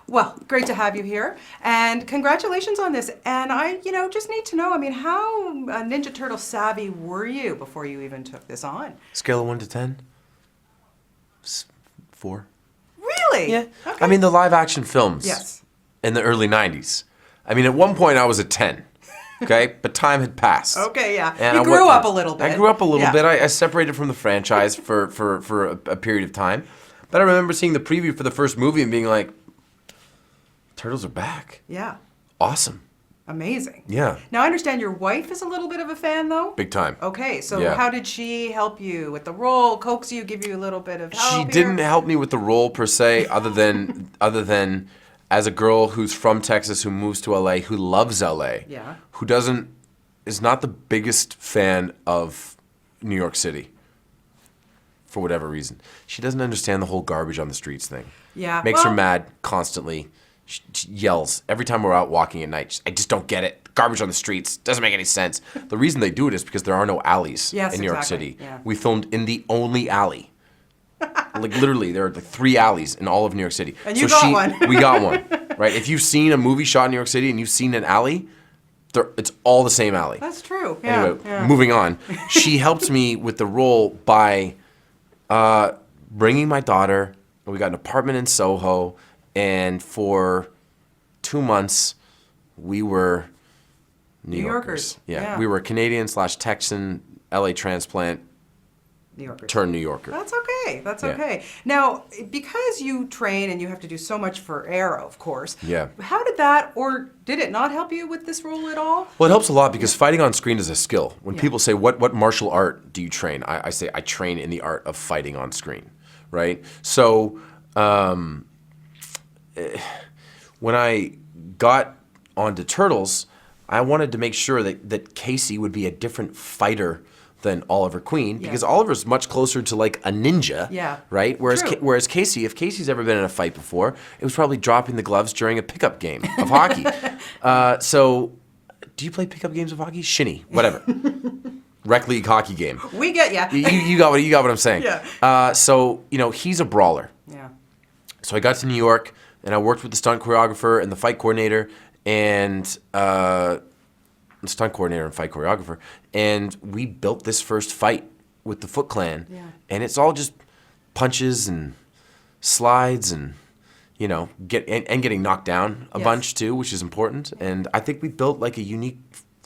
Well, great to have you here, and congratulations on this. And I, just need to know, how Ninja Turtle savvy were you before you even took this on? Scale of 1 to 10? 4. Really? Yeah. Okay. I mean, the live action films. Yes. In the early 90s. I mean, at one point I was a 10. Okay? But time had passed. Okay, yeah. And You grew up a little bit. I grew up a little Yeah. bit. I separated from the franchise for a period of time. But I remember seeing the preview for the first movie and being like, Turtles are back. Yeah. Awesome. Amazing. Yeah. Now, I understand your wife is a little bit of a fan, though? Big time. Okay, so Yeah. how did she help you with the role, coax you, give you a little bit of help She here? didn't help me with the role per se, other than as a girl who's from Texas, who moves to LA, who loves LA, Yeah. who is not the biggest fan of New York City, for whatever reason. She doesn't understand the whole garbage on the streets thing. Yeah. Makes her Well- mad constantly. She yells every time we're out walking at night. I just don't get it. Garbage on the streets doesn't make any sense. The reason they do it is because there are no alleys Yes, in New York exactly. City. Yeah. We filmed in the only alley. Like literally, there are like 3 alleys in all of New York City. And you got one. We got one, right? If you've seen a movie shot in New York City and you've seen an alley, it's all the same alley. That's true. Yeah. Anyway, yeah. moving on. She helped me with the role by bringing my daughter. We got an apartment in Soho, and for 2 months, we were New Yorkers. Yeah. We were Canadian/Texan, LA transplant, New Yorkers. turned New Yorker. That's okay. That's Yeah. okay. Now, because you train and you have to do so much for Arrow, of course. Yeah. How did that, or did it not help you with this role at all? Well, it helps a lot because fighting on screen is a skill. When Yeah. people say, what martial art do you train? I say, I train in the art of fighting on screen, right? So when I got onto Turtles, I wanted to make sure that Casey would be a different fighter than Oliver Queen, because Oliver's much closer to like a ninja, Yeah. right? Whereas True. whereas Casey, if Casey's ever been in a fight before, it was probably dropping the gloves during a pickup game of hockey. So, do you play pickup games of hockey? Shinny, whatever. Rec league hockey game. We get ya. You got what I'm saying. Yeah. So he's a brawler. Yeah. So I got to New York and I worked with the stunt choreographer and the fight coordinator and fight choreographer, and we built this first fight with the Foot Clan. Yeah. And it's all just punches and slides and getting knocked down a Yes. bunch too, which is important. And I think we built like a unique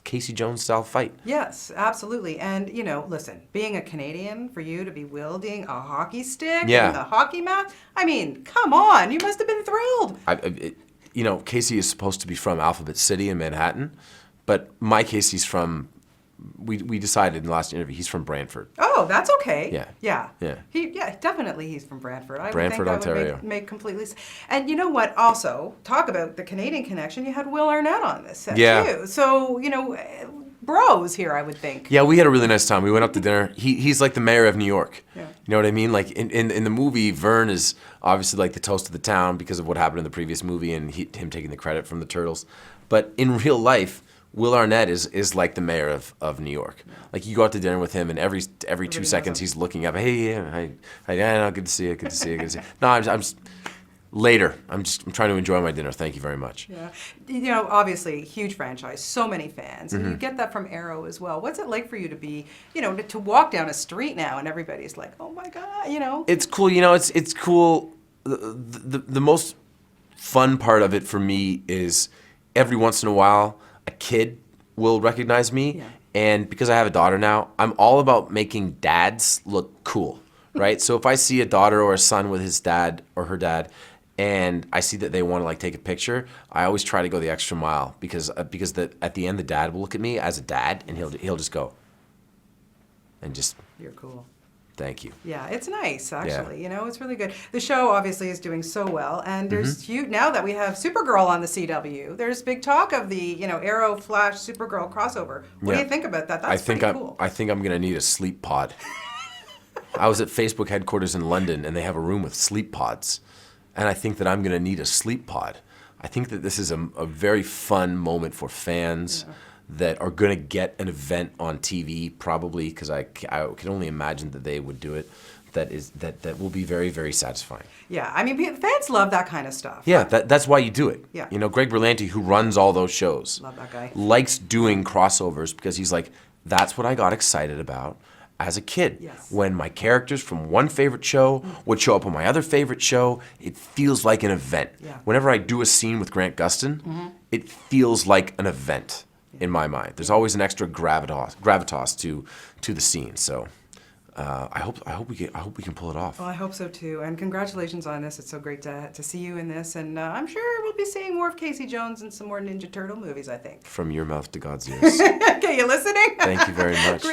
Casey Jones style fight. Yes, absolutely. And, listen, being a Canadian, for you to be wielding a hockey stick Yeah. and the hockey mat, come on, you must have been thrilled. Casey is supposed to be from Alphabet City in Manhattan, but my Casey's from, we decided in the last interview, he's from Brantford. Oh, that's okay. Yeah. Yeah. Yeah. Definitely he's from Brantford. I Brantford, would think that Ontario. would make completely sense. And you know what, also, talk about the Canadian connection, you had Will Arnett on this set too. So, bros here, I would think. Yeah, we had a really nice time. We went up to dinner. He's like the mayor of New York. Yeah. You know what I mean? Like in the movie, Vern is obviously like the toast of the town because of what happened in the previous movie and him taking the credit from the Turtles. But in real life, Will Arnett is like the mayor of New York. Like you go out to dinner with him, and every 2 seconds he's looking up. Hey, no, good to see you. Good to see you. Good to see you. No, I'm later. I'm trying to enjoy my dinner. Thank you very much. Yeah. Obviously, huge franchise, so many fans, and you Mm-hmm. get that from Arrow as well. What's it like for you to be, to walk down a street now and everybody's like, oh my God, It's cool. It's cool. The most fun part of it for me is every once in a while a kid will recognize me. Yeah. And because I have a daughter now, I'm all about making dads look cool, right? So if I see a daughter or a son with his dad or her dad, and I see that they want to like take a picture, I always try to go the extra mile because at the end the dad will look at me as a dad and he'll just go and just you're cool. thank you. Yeah, it's nice, actually. It's really good. The show obviously is doing so well, and there's huge, now that we have Supergirl on the CW, there's big talk of the, Arrow Flash Supergirl crossover. What do you think about that? That's pretty cool. I think I'm gonna need a sleep pod. I was at Facebook headquarters in London, and they have a room with sleep pods, and I think that I'm gonna need a sleep pod. I think that this is a very fun moment for fans. Yeah. That are going to get an event on TV, probably, because I can only imagine that they would do it. that will be very, very satisfying. Yeah, I mean, fans love that kind of stuff. Yeah, that's why you do it. Yeah. You know, Greg Berlanti, who runs all those shows, Love that guy. likes doing crossovers because he's like, that's what I got excited about as a kid. Yes. When my characters from one favorite show would show up on my other favorite show, it feels like an event. Yeah. Whenever I do a scene with Grant Gustin, it feels like an event in my mind. There's always an extra gravitas to the scene. So I hope we can pull it off. Well, I hope so too. And congratulations on this. It's so great to see you in this. And I'm sure we'll be seeing more of Casey Jones and some more Ninja Turtle movies, I think. From your mouth to God's ears. Okay, you listening? Thank you very much.